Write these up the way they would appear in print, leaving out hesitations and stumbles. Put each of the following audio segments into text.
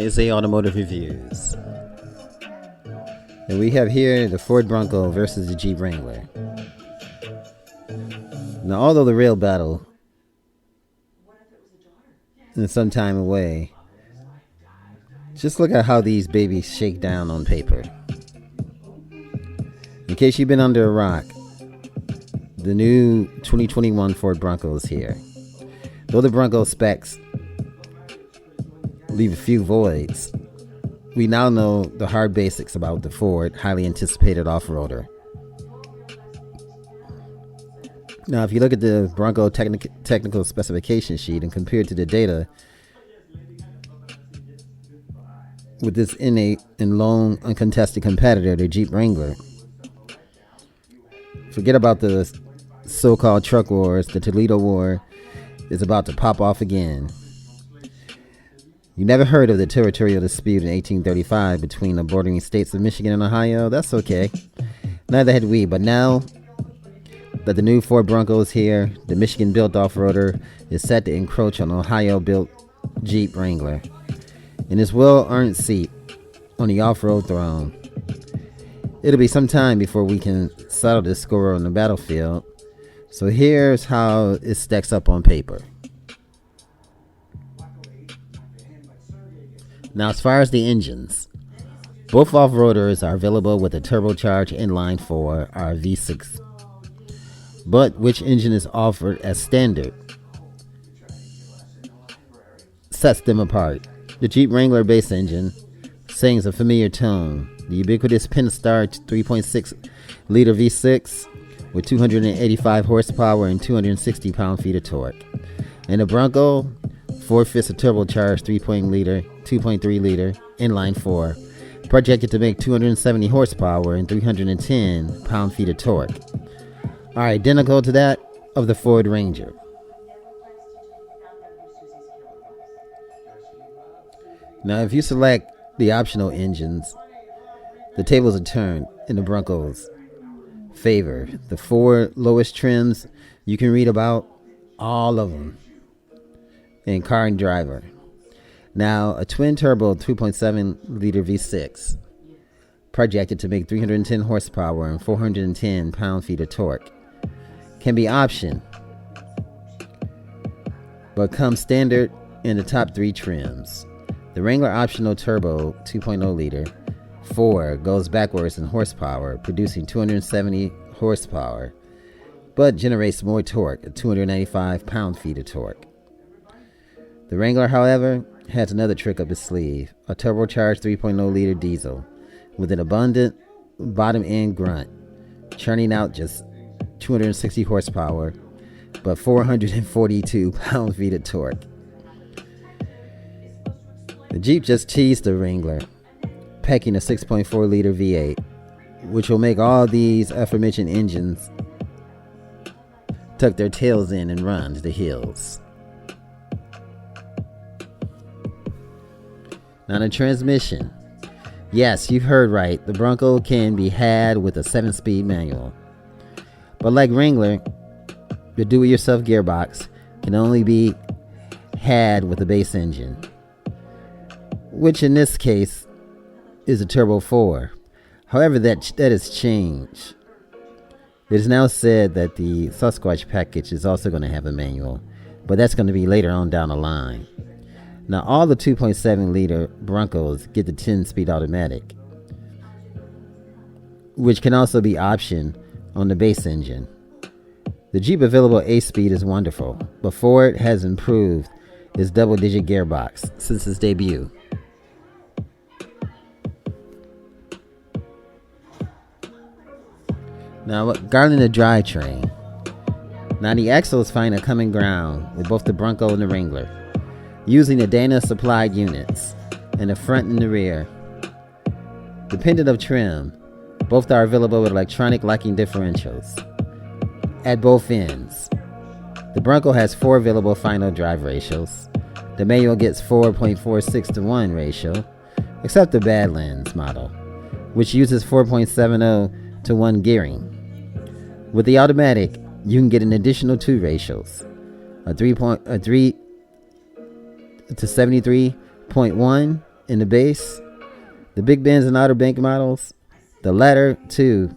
ASA Automotive Reviews. And we have here the Ford Bronco versus the Jeep Wrangler. Now, although the real battle is some time away, just look at how these babies shake down on paper. In case you've been under a rock, the new 2021 Ford Bronco is here. Though the Bronco specs leave a few voids, we now know the hard basics about the Ford highly anticipated off-roader. Now, if you look at the Bronco technical specification sheet and compare it to the data with this innate and long uncontested competitor, the Jeep Wrangler, forget about the so-called truck wars. The Toledo War is about to pop off again. You never heard of the territorial dispute in 1835 between the bordering states of Michigan and Ohio? That's okay. Neither had we, but now that the new Ford Bronco is here, the Michigan-built off-roader is set to encroach on Ohio-built Jeep Wrangler in his well-earned seat on the off-road throne. It'll be some time before we can settle this score on the battlefield, so here's how it stacks up on paper. Now, as far as the engines, both off-roaders are available with a turbocharged inline-4 or V6. But which engine is offered as standard sets them apart. The Jeep Wrangler base engine sings a familiar tone. The ubiquitous Pentastar 3.6 liter V6 with 285 horsepower and 260 pound-feet of torque. And the Bronco, 4/5 turbocharged 2.3 liter inline-4, projected to make 270 horsepower and 310 pound-feet of torque, are identical to that of the Ford Ranger. Now, if you select the optional engines, the tables are turned in the Bronco's favor. The 4 lowest trims, you can read about all of them in Car and Driver. Now, a twin-turbo 2.7 liter V6, projected to make 310 horsepower and 410 pound-feet of torque, can be optioned, but comes standard in the top 3 trims. The Wrangler optional turbo 2.0 liter 4 goes backwards in horsepower, producing 270 horsepower, but generates more torque at 295 pound-feet of torque. The Wrangler, however, has another trick up its sleeve, a turbocharged 3.0 liter diesel with an abundant bottom-end grunt, churning out just 260 horsepower, but 442 pound-feet of torque. The Jeep just teased the Wrangler, packing a 6.4 liter V8, which will make all these aforementioned engines tuck their tails in and run to the hills. Now, the transmission. Yes, you've heard right. The Bronco can be had with a 7-speed manual. But like Wrangler, the do-it-yourself gearbox can only be had with a base engine, which in this case is a Turbo 4. However, that has changed. It is now said that the Sasquatch package is also going to have a manual, but that's going to be later on down the line. Now, all the 2.7 liter Broncos get the 10-speed automatic, which can also be optioned on the base engine. The Jeep available 8-speed is wonderful, but Ford has improved its double-digit gearbox since its debut. Now, regarding the drivetrain, now the axles find a common ground with both the Bronco and the Wrangler, using the Dana supplied units in the front and the rear. Dependent of trim, both are available with electronic locking differentials at both ends. The Bronco has 4 available final drive ratios. The manual gets 4.46 to 1 ratio, except the Badlands model, which uses 4.70 to 1 gearing. With the automatic, you can get an additional 2 ratios, a 3 to 73.1 in the base, the Big Bends and Outer Bank models, the latter two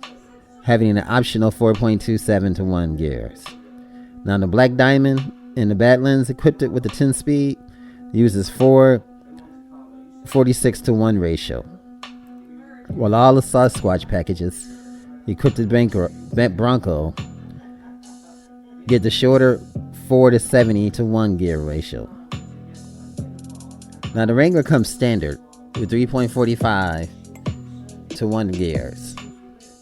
having an optional 4.27 to 1 gears. Now the Black Diamond and the Badlands equipped it with a 10-speed uses 4:46 to 1 ratio, while all the Sasquatch packages equipped with Bronco get the shorter 4:70 to 1 gear ratio. Now the Wrangler comes standard with 3.45 to 1 gears,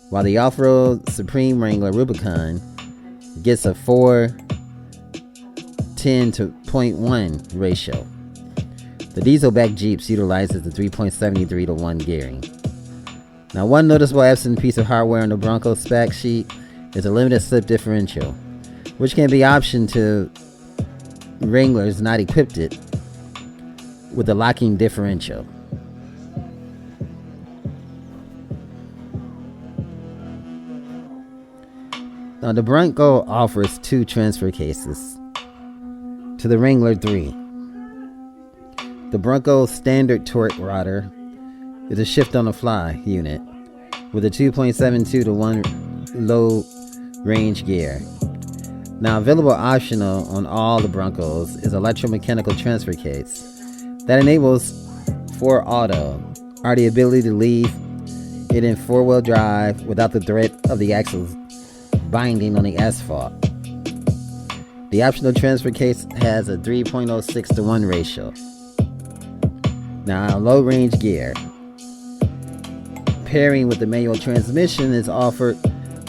while the off-road Supreme Wrangler Rubicon gets a 4:10 to 0.1 ratio. The diesel-backed Jeeps utilizes the 3.73 to 1 gearing. Now, one noticeable absent piece of hardware on the Bronco spec sheet is a limited slip differential, which can be optioned to Wranglers not equipped it with a locking differential. Now, the Bronco offers 2 transfer cases to the Wrangler 3. The Bronco standard torque rotor is a shift-on-the-fly unit with a 2.72 to 1 low range gear. Now, available optional on all the Broncos is electromechanical transfer case that enables 4 auto, or the ability to leave it in 4-wheel drive without the threat of the axles binding on the asphalt. The optional transfer case has a 3.06 to 1 ratio. Now, low range gear pairing with the manual transmission is offered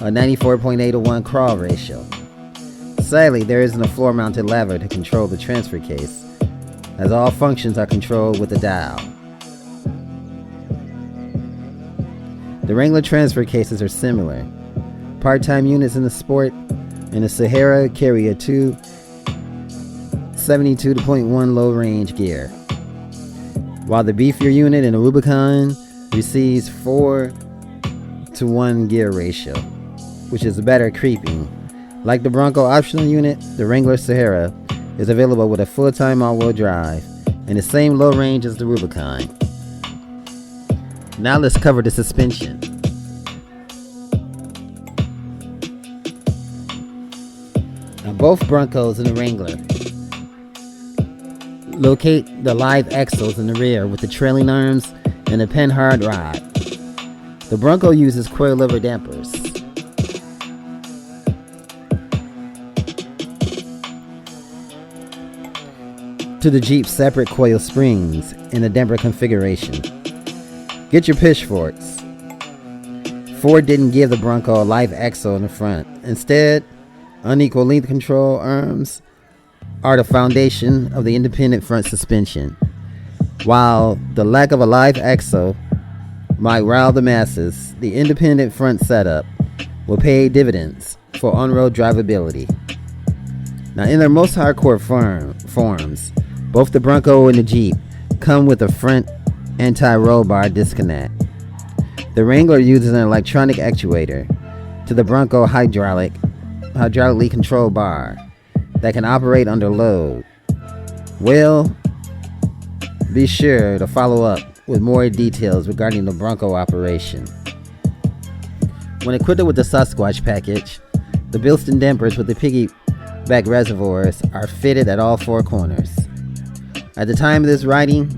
a 94.8 to 1 crawl ratio. Sadly, there isn't a floor mounted lever to control the transfer case, as all functions are controlled with a dial. The Wrangler transfer cases are similar. Part-time units in the Sport and the Sahara carry a 2.72 to 0.1 low range gear, while the beefier unit in the Rubicon receives 4 to 1 gear ratio, which is better creeping. Like the Bronco optional unit, the Wrangler Sahara is available with a full-time all-wheel drive and the same low range as the Rubicon. Now let's cover the suspension. Now both Broncos and the Wrangler locate the live axles in the rear with the trailing arms and a Penhard rod. The Bronco uses coilover dampers. To the Jeep's separate coil springs in a damper configuration. Get your pitchforks. Ford didn't give the Bronco a live axle in the front. Instead, unequal length control arms are the foundation of the independent front suspension. While the lack of a live axle might rile the masses, the independent front setup will pay dividends for on-road drivability. Now, in their most hardcore forms, both the Bronco and the Jeep come with a front anti-roll bar disconnect. The Wrangler uses an electronic actuator to the Bronco hydraulically controlled bar that can operate under load. Well, be sure to follow up with more details regarding the Bronco operation. When equipped with the Sasquatch package, the built-in dampers with the piggyback reservoirs are fitted at all 4 corners. At the time of this writing,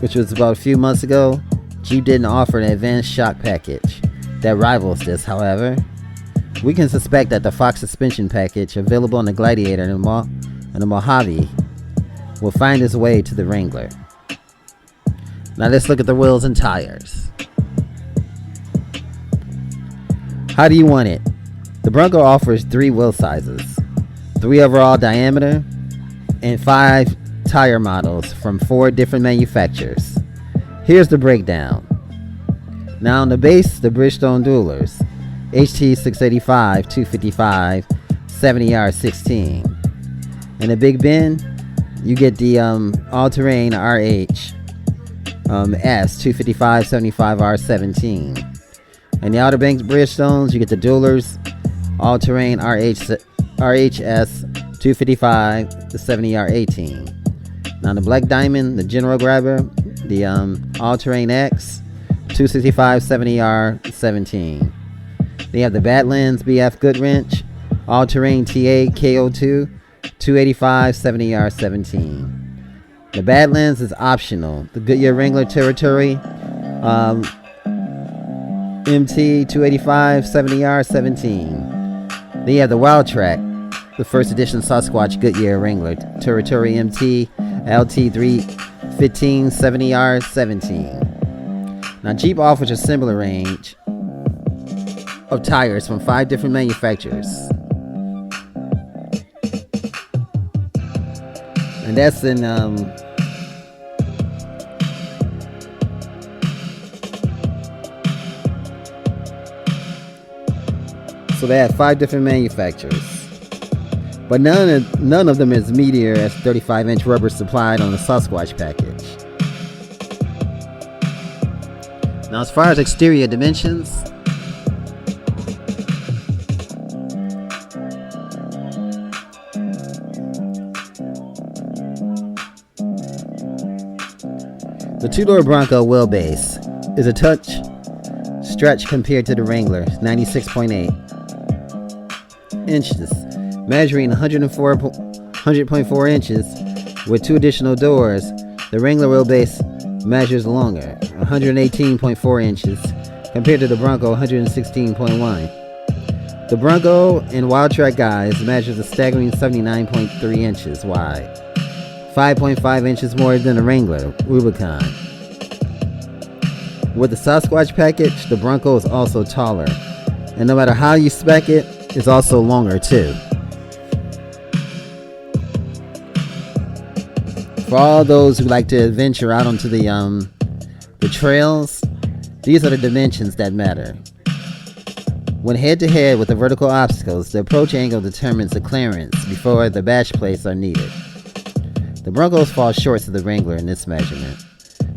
which was about a few months ago, Jeep didn't offer an advanced shock package that rivals this. However, we can suspect that the Fox suspension package available on the Gladiator and the Mojave will find its way to the Wrangler. Now let's look at the wheels and tires. How do you want it? The Bronco offers 3 wheel sizes, 3 overall diameter, and 5 tire models from 4 different manufacturers. Here's the breakdown. Now on the base, the Bridgestone Duelers HT685 255 70R16. And the Big Bend, you get the all-terrain RH S 255 75R17. And the Outer Banks Bridgestones, you get the Duelers all-terrain RHS 255 to 70R18. Now the Black Diamond, the General Grabber, the All-Terrain X 265 70R17. They have the Badlands BF Goodwrench All-Terrain TA KO2 285 70R17. The Badlands is optional. The Goodyear Wrangler Territory MT 285 70R17. They have the Wild Track, the first edition Sasquatch Goodyear Wrangler Territory MT LT 315 70R17. Now Jeep offers a similar range of tires from 5 different manufacturers. And that's in so they have 5 different manufacturers, but none of them is meatier as 35-inch rubber supplied on the Sasquatch package. Now, as far as exterior dimensions, the two-door Bronco wheelbase is a touch stretch compared to the Wrangler, 96.8 inches, measuring 100.4 inches with 2 additional doors. The Wrangler wheelbase measures longer, 118.4 inches, compared to the Bronco, 116.1. The Bronco and Wild Track guys measures a staggering 79.3 inches wide, 5.5 inches more than the Wrangler Rubicon. With the Sasquatch package, the Bronco is also taller, and no matter how you spec it, it's also longer too. For all those who like to adventure out onto the trails, these are the dimensions that matter. When head-to-head with the vertical obstacles, the approach angle determines the clearance before the bash plates are needed. The Broncos fall short of the Wrangler in this measurement.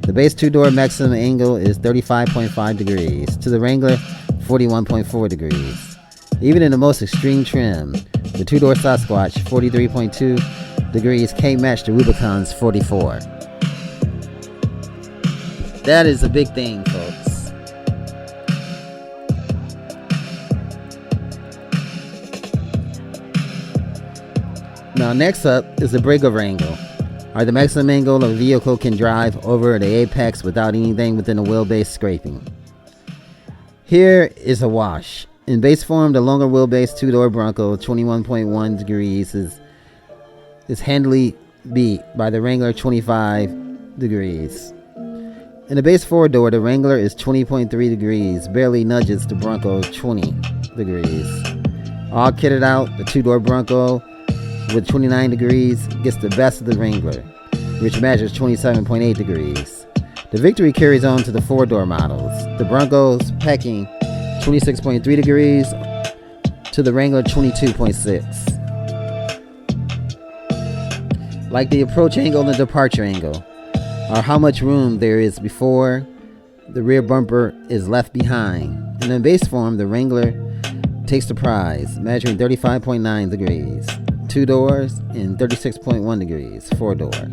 The base two-door maximum angle is 35.5 degrees, to the Wrangler 41.4 degrees. Even in the most extreme trim, the two-door Sasquatch 43.2 degrees can't match the Rubicon's 44. That is a big thing, folks. Now next up is the Breakover Angle, or the maximum angle a vehicle can drive over the apex without anything within the wheelbase scraping. Here is a wash. In base form, the longer wheelbase two-door Bronco 21.1 degrees is handily beat by the Wrangler 25 degrees. In the base four-door, the Wrangler is 20.3 degrees, barely nudges the Bronco 20 degrees. All kitted out, the two-door Bronco with 29 degrees gets the best of the Wrangler, which measures 27.8 degrees. The victory carries on to the four-door models. The Bronco's packing 26.3 degrees to the Wrangler 22.6. Like the approach angle and the departure angle, or how much room there is before the rear bumper is left behind. And in base form, the Wrangler takes the prize, measuring 35.9 degrees, 2 doors, and 36.1 degrees, 4-door.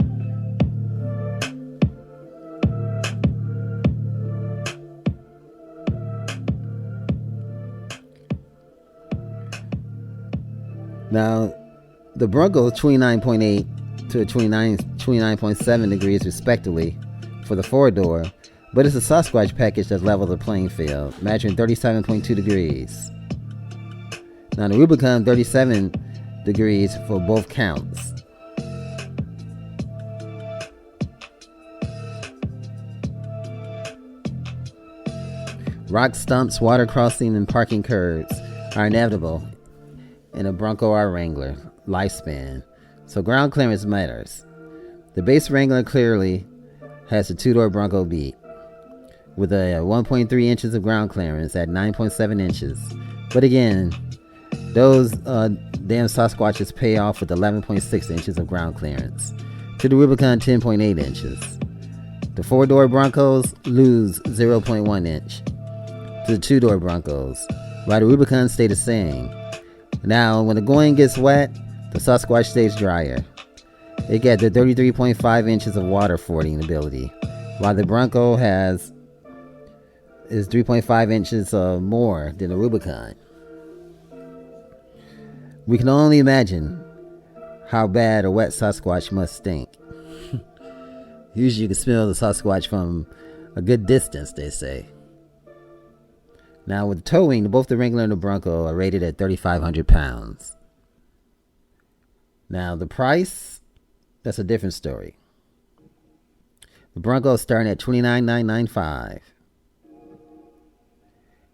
Now, the Bronco 29.8 to 29.7 degrees respectively for the 4-door, but it's a Sasquatch package that levels the playing field, measuring 37.2 degrees. Now the Rubicon 37 degrees for both counts. Rock stumps, water crossing, and parking curbs are inevitable in a Bronco or Wrangler lifespan, so ground clearance matters. The base Wrangler clearly has the two-door Bronco beat, with a 1.3 inches of ground clearance at 9.7 inches. But again, those damn Sasquatches pay off with 11.6 inches of ground clearance to the Rubicon 10.8 inches. The 4-door Broncos lose 0.1 inch to the 2-door Broncos, while the Rubicon stay the same. Now, when the going gets wet, the Sasquatch stays drier. It gets the 33.5 inches of water fording ability, while the Bronco is 3.5 inches more than the Rubicon. We can only imagine how bad a wet Sasquatch must stink. Usually you can smell the Sasquatch from a good distance, they say. Now with towing, both the Wrangler and the Bronco are rated at 3,500 pounds. Now the price, that's a different story. The Bronco is starting at $29,995.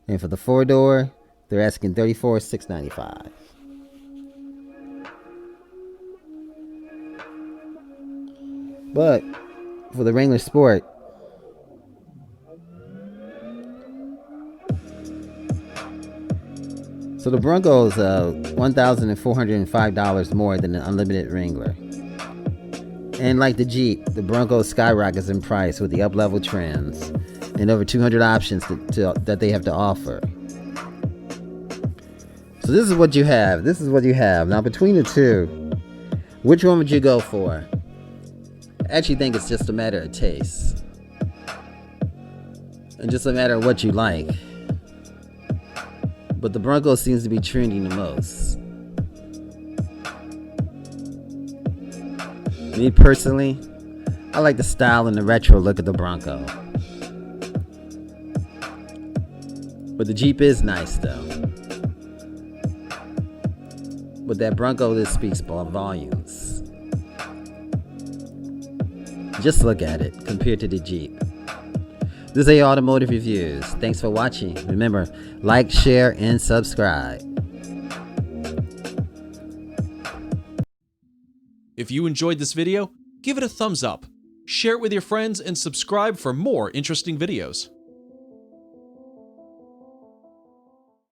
And for the 4-door, they're asking $34,695. But for the Wrangler Sport, so the Bronco is $1,405 more than the Unlimited Wrangler. And like the Jeep, the Bronco skyrockets in price with the up-level trims and over 200 options that they have to offer. So this is what you have. Now between the two, which one would you go for? I actually think it's just a matter of taste. And just a matter of what you like. But the Bronco seems to be trending the most. Me personally, I like the style and the retro look of the Bronco. But the Jeep is nice though. But that Bronco, this speaks volumes. Just look at it compared to the Jeep. This is Automotive Reviews. Thanks for watching. Remember, like, share, and subscribe. If you enjoyed this video, give it a thumbs up, share it with your friends, and subscribe for more interesting videos.